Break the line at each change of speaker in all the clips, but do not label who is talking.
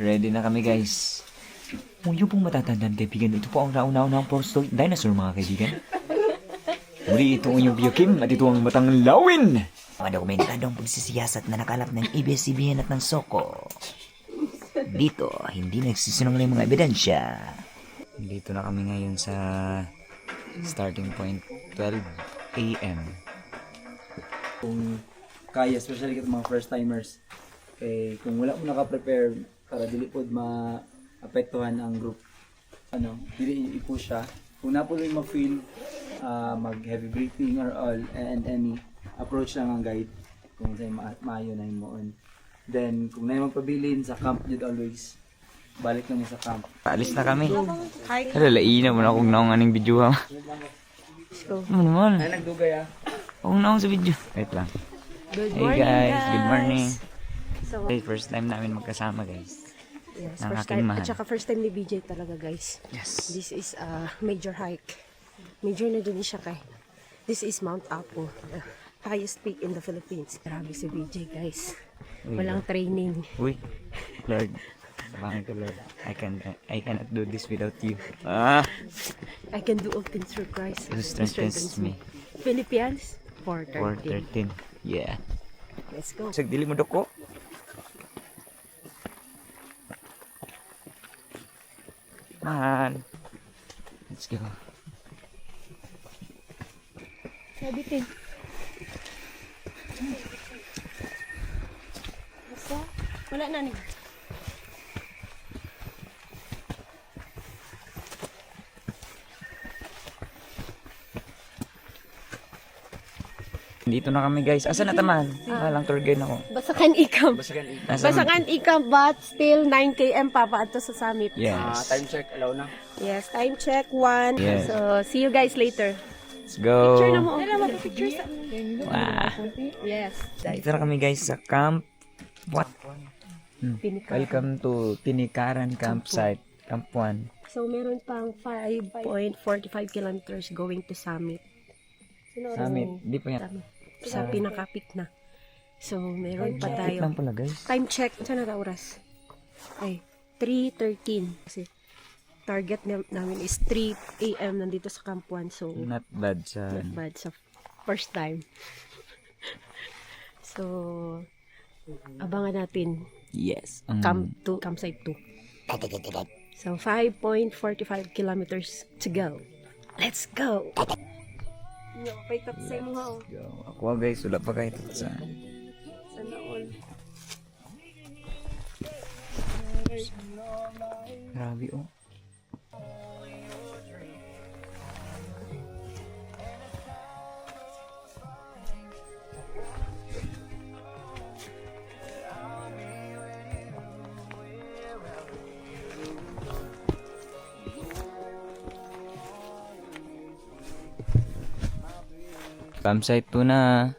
Ready na kami guys. Muli pong matatandaan kaibigan, ito po ang nauna-unang Force Dinosaur mga kaibigan. Muli ito ang inyong Bio Kim at ito ang Batang Lawin. Mga dokumentadong pagsisiyasat na nakalap ng ABS-CBN at ng Soko. Dito, hindi nagsisinungaling mga ebidensya. Dito na kami ngayon sa starting point, 12 a.m.
Kung kaya, especially kita mga first timers, kung wala mo naka-prepare para dili pod maapektuhan ang group, dili i-push siya. Kung napuloy mag-feel, mag-heavy breathing or all, and any approach lang ang guide kung sa'yo maayo na himoon. Then, kung na magpabilin sa camp, yun always, balik lang sa camp.
Paalis na kami. Lalaina mo na kung naong aning video ha. Ano naman?
Ay, nagdugay
Kung naong sa video. Wait lang.
Good
Hey
morning,
guys, good morning.
So,
Hey, first time namin magkasama guys.
yes,
Ng
first
aking
time.
mahal.
At saka first time ni BJ talaga, guys.
Yes.
This is a major hike. Major na din siya kay. This is Mount Apo, the highest peak in the Philippines. Grabe si BJ, guys. Walang training.
Uy, Lord. Bakit ka Lord? I cannot do this without you.
I can do all things through Christ.
Who
who
strengthens me.
Philippians 4:13.
4:13. Yeah.
Let's go.
Sagdili mo doko. Man. Let's go.
Sabitin. Basta, wala na ni.
Dito na kami guys. Asa na taman? Walang tour guide ako.
Basakan ikam.
Nasa
Basakan ikam, but still 9 km pa ato sa summit.
Yes.
time check, allow na.
Yes, time check 1.
Yes.
So, see you guys later.
Let's go.
Picture na mo. Picture sa...
Wow.
Yes.
Dito na kami guys sa camp. What?
Tinikaran.
Welcome to Tinikaran Campsite. Camp 1.
So, meron pang 5.45 kilometers going to summit.
Summit. Di pa yan.
Summit. Sa pinaka-peak na. So, meron pa
Sakit lang
tayo.
pala guys.
Time check. Saan na oras? Ay, 3:13. Kasi, target namin is 3 a.m. nandito sa Camp 1. So,
Not bad sa...
not bad sa first time. So, abangan natin
Yes.
campsite 2. So, 5.45 kilometers to go. Let's go! Paitat sa mo ha.
Ako guys, wala pa kahit sa...
Sana all.
Grabe oh. Campsite 2 na.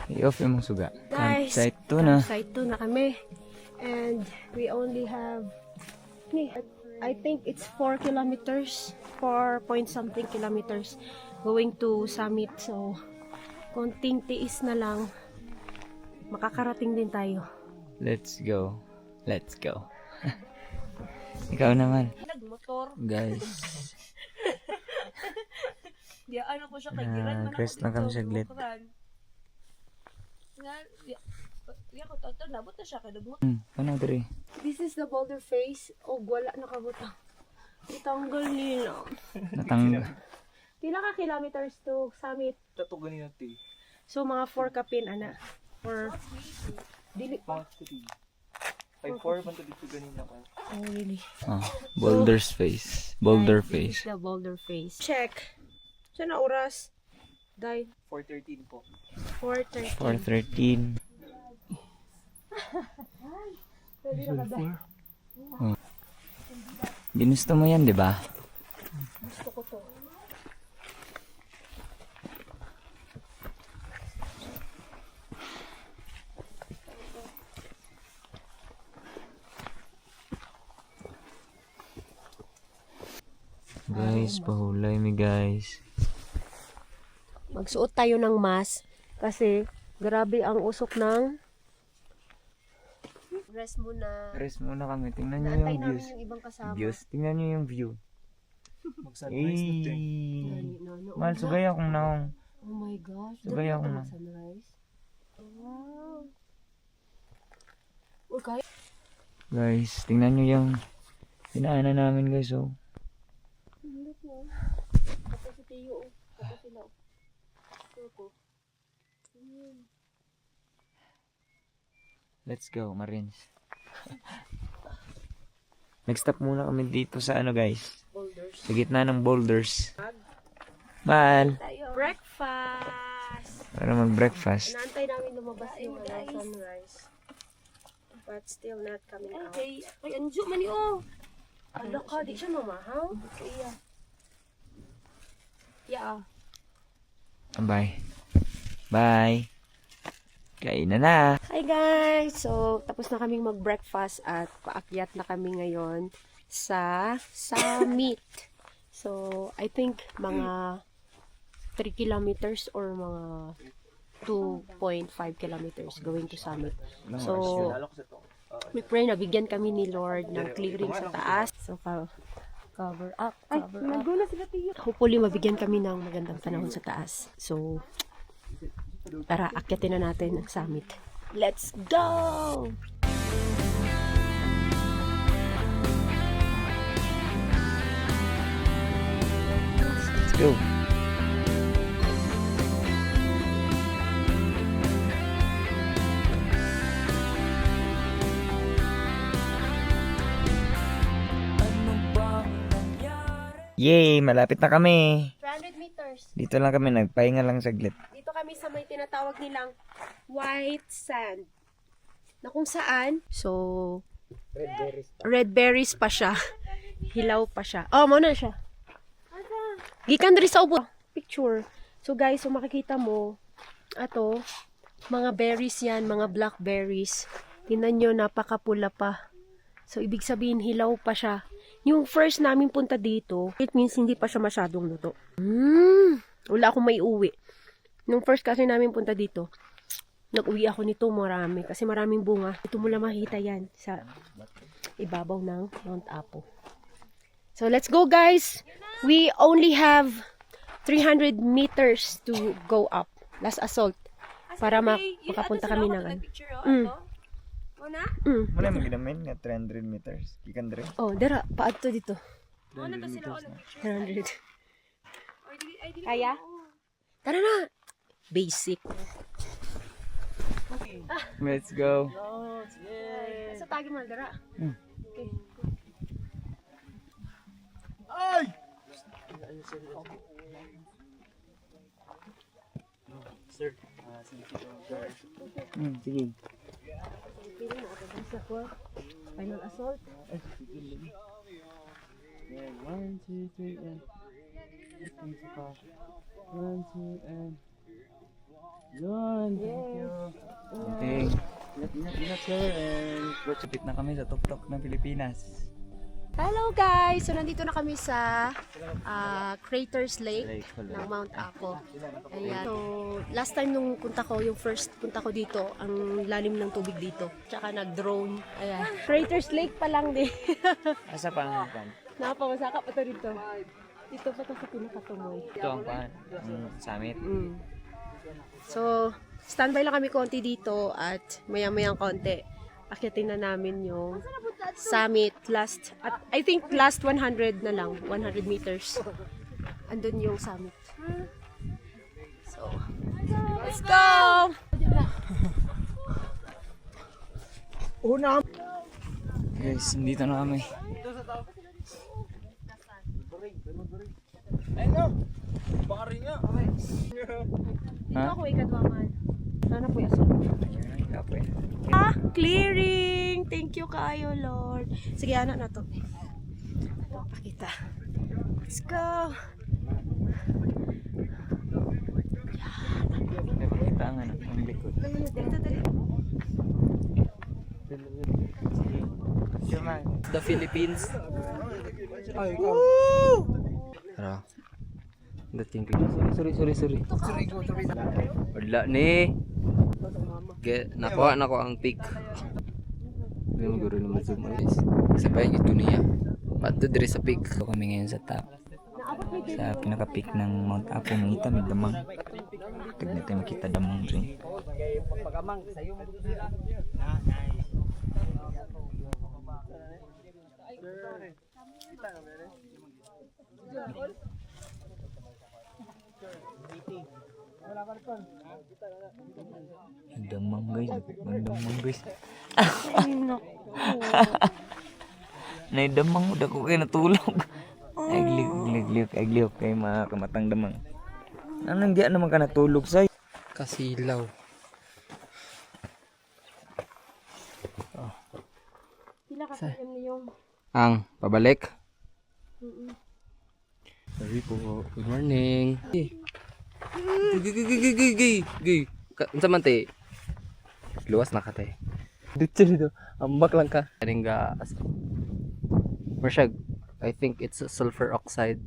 I-off yung mga suga.
Guys,
Campsite 2 na.
Campsite 2 na kami. And we only have, I think it's 4 kilometers, 4 point something kilometers going to summit. So, konting tiis na lang. Makakarating din tayo.
Let's go. Let's go. Ikaw naman.
Nagmotor.
Guys.
Di ano ko siya kay Giran man
Rest lang kami saglit.
Nga, di ako toto nabot na siya kay dugmo.
Paano diri?
This is the boulder face. O, wala nakabutang. Itanggal nila.
Natang...
Pila ka kilometers to summit?
Tato ganyan natin.
So, mga 4 kapin, ana. Or, dili.
5-4 man to dito ganyan ako.
Oh, really?
Boulder's face. Boulder face.
This is the boulder face. Check. Saan na oras? Day.
4:13 po.
4:30.
4:13. Oh. Ginusto mo yan, di ba?
Gusto ko to.
Guys, pahulay mi guys.
Magsuot tayo ng mask kasi grabe ang usok ng rest muna.
Rest muna kami. Tingnan nyo
Naantay
yung
namin
views.
yung ibang kasama.
Views. Tingnan nyo yung view.
Mag-sunrise na dyan.
Mahal, sugay akong naong.
Oh my gosh.
Sugay
Dami
ako
ka
na.
mag-sunrise. Wow. Okay.
Guys, tingnan nyo yung dinaanan namin guys. Oh.
Look mo. Tapos si Tio. Tapos sila. Ito.
Let's go, Marines. Next stop muna kami dito sa ano guys.
Boulders.
Sa gitna ng boulders. Mahal.
Breakfast!
Para mag-breakfast.
Inaantay namin lumabas yung sunrise. But still not coming out.
Ay, anjo man yo.
Ala ka, di siya mamahaw.
Kaya. Yeah.
Bye. Bye. Kain na.
Hi guys! So, tapos na kaming mag-breakfast at paakyat na kami ngayon sa summit. So, I think mga 3 kilometers or mga 2.5 kilometers going to summit. So, we pray na bigyan kami ni Lord ng clearing sa taas. So, cover up. Nagulat sila tiyo. Hopefully, mabigyan kami ng magandang panahon sa taas. So, tara, akyatin na natin ang summit. Let's go!
Let's go. Yay! Malapit na kami.
300 meters.
Dito lang kami, nagpahinga lang saglit.
Dito kami sa may tinatawag nilang white sand. Na kung saan, so, red berries pa siya. Hilaw pa siya. Oh, mo na siya. Gikan diri sa ubo. Picture. So guys, so makikita mo, ato, mga berries yan, mga blackberries. Tingnan nyo, napakapula pa. So, ibig sabihin, hilaw pa siya. Yung first namin punta dito, it means hindi pa siya masyadong luto. Wala akong may uwi. Nung first kasi namin punta dito, nag-uwi ako nito marami. Kasi maraming bunga. Ito mo lang makita yan sa ibabaw ng Mount Apo. So, let's go guys! We only have 300 meters to go up. Last assault. Para makapunta kami ng ano.
Una?
Muna mo ginamin nga 300 meters. Ikan dire.
Oh, dara, paadto dito.
Una ta sila ako picture.
300. Kaya? Tara na! Basic.
Let's go.
Sa tagi mo, dara. Okay.
Sir,
Sige.
Pili na ako sa ko. Final assault.
1, 2, 3, and 1, 2, and yun, thank you.
Okay.
Ingat sir, and
Sapit na kami sa tuktok ng Pilipinas.
Hello guys! So nandito na kami sa Craters Lake ng Mount Apo. Ayan. So last time nung punta ko, yung first punta ko dito, ang lalim ng tubig dito. Tsaka nag-drone. Ayan. Craters Lake pa lang din.
Asa pa ang pan?
Napamasaka pa to dito. Dito pa to sa pinakatumoy.
Ito ang pan. Ang summit.
So, standby lang kami konti dito at maya-mayang konti. Akyatin na namin yung summit last, at I think last 100 na lang, 100 meters. Andun yung summit. So, let's go!
Guys, dito na kami.
Dito ako ikadwaman. Sana po yaso.
Ayan, kapoy.
Clearing! Thank you kayo, Lord. Sige, anak na to. Pakita. Let's go!
Pakita ang ano, ang likod.
The Philippines. Tara. Dating ko. Sorry. Wala ni. Nakuha na ko ang pick. Hindi mo guro naman zoom guys. Isa pa yung ito niya. Pato diri sa peak.
So kami ngayon sa top. Sa pinaka-peak ng Mount Apo, mangita may damang. Tignan tayo makita damang rin. Ang damang guys. Ang damang guys. Naidamang mo dako kayo natulog. Agliok kay mga kamatang damang. Anong di naman ka natulog say?
Kasilaw.
Pila ka sa yung
Ang pabalik. Sorry po. Good morning. Gay. Unsa man te? Luwas na ka te. Dito. Ambak lang ka. Kaning ga Marshag, I think it's a sulfur oxide.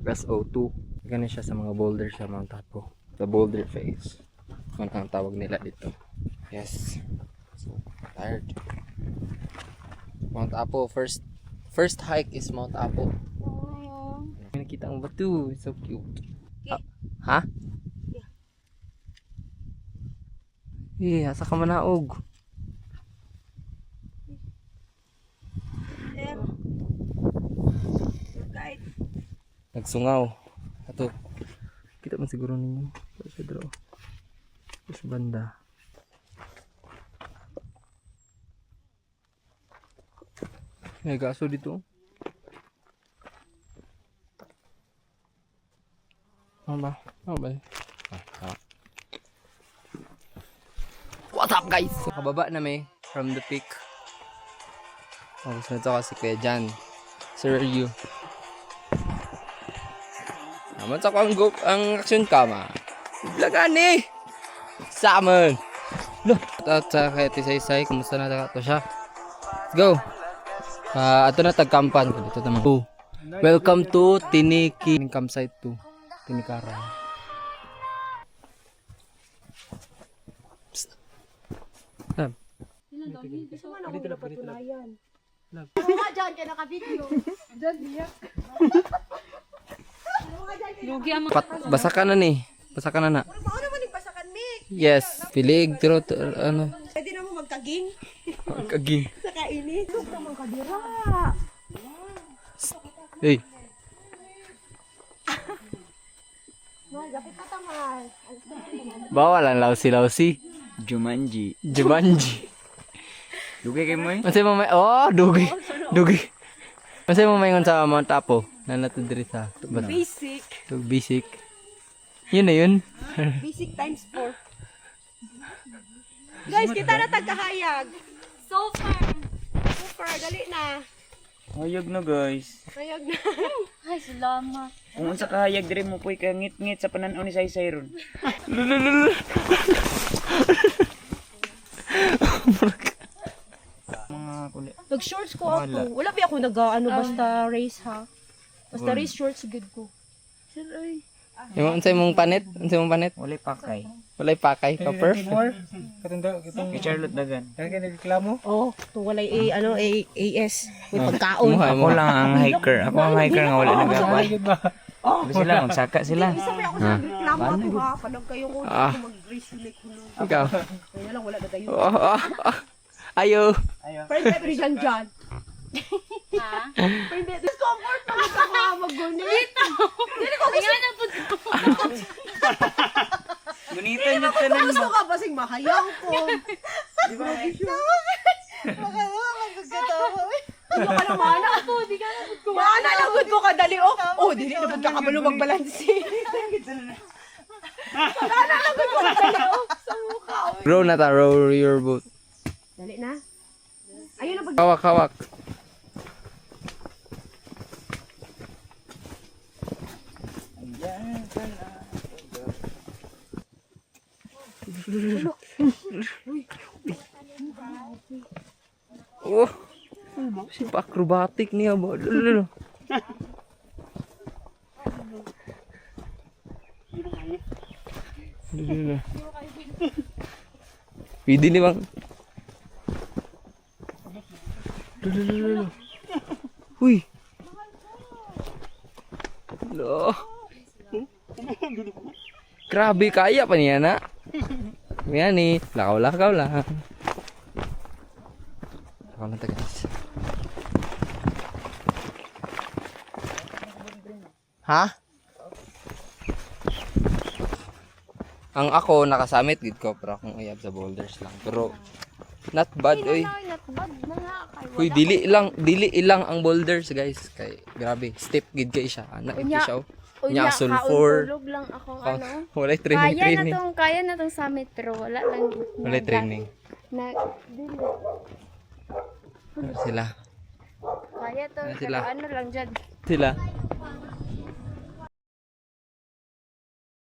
Gas O2. Ganun siya sa mga boulder sa Mount Apo. The boulder face. Ano ang tawag nila dito. Yes. So, tired. Mount Apo. First hike is Mount Apo. May nakita ang batu. It's so cute. Ha? Asa ka manaog? Nagsungaw. Ato. Kita man siguro ninyo. Sa draw. Sa banda. May gaso dito. Ano ba? What's up guys? So, kababa na may from the peak. Gusto nito kasi Kuya Jan. Sir you. Naman sa ang action kama. Vlogan eh. Salmon. Look. At sa kaya tisay-say. Kumusta na ito siya? Let's go. Ato na tagkampan. Dito naman. Welcome to Tiniki. Campsite 2. Tinikaran. Lab. Basa ka na ni. Basa ka na na. Yes. Pilig. Tiro. Ano.
Pwede na mo magkaging
Magkaging.
sa kainit. Gusto mong kadira.
Hey.
Gapit ka tamal.
Bawal ang lausi-lausi.
Jumanji.
Jumanji.
Dugay kay mo eh.
Masay mo may... Oh, dugi. Dugi. Masay mo may sa Mount Apo. Na natudiri sa...
Basic.
Basic. Yun na yun.
Basic times 4. Guys, kita na tagkahayag.
so far.
Super, dali na.
Hayag na guys.
Hayag na.
Ay, salamat.
Kung unsa ka hayag dire mo poy ka ngit-ngit sa panan-aw ni Saysay ron. Mga kulit.
Nag-shorts ko ako. Wala pa ako nag-ano basta race ha. Basta race shorts good ko. Sir, ay.
Yung unsay mong panit? Unsay mong panit?
Walay pakay.
Walay pakay. Pa-perfect.
Kay Charlotte Dagan.
Oh, to walay AS. May pagkaon.
Muhay
Ako
mo.
lang ang hiker. Ako ang hiker nga wala nagapay. Sila magsaka sila.
Isa pa ako sa reklamo ako ha. Panog kayo ko mag-race ulit.
Ikaw.
Kaya lang wala na tayo.
Ayo.
Friend Pepper dyan dyan.
Ha?
Friend Pepper. Discomfort pa ka mag-gunit.
Kaya na po.
Gunita niyo tanan
Gusto
ba?
ka ba sing mahayang ko? Di ba nag-show? Baka magkatawa. Ano ka naman?
Po, di ka na po.
Maanalagod ko kadali oh. Oh, dili na pagkakabalo magbalansi. Maanalagod ko kadali oh. Sa mukha oh.
Row na ta. Row your boat.
Dali na. Ayun na pag...
Hawak, hawak. Oh, si acrobatic niya ba? Pwede ni bang? Lolo. Uy. Lo. Grabe, kaya pa niya na. Yan eh. Lakaw-lakaw lang. Lakaw lang tayo guys. Ha? Ang ako, nakasamit gid ko. Pero akong uyab sa boulders lang. Pero, not bad, oy.
Not bad na nga.
Uy, dili ilang ang boulders, guys. Kay grabe, step gid kay siya. Ana ito siya. Nya sulfur.
Tulog lang akong
Wala training.
Kaya na tong summit pero wala lang.
Wala training.
Dili.
Sila.
Kaya to,
Sila.
pero ano lang dyan.
Sila.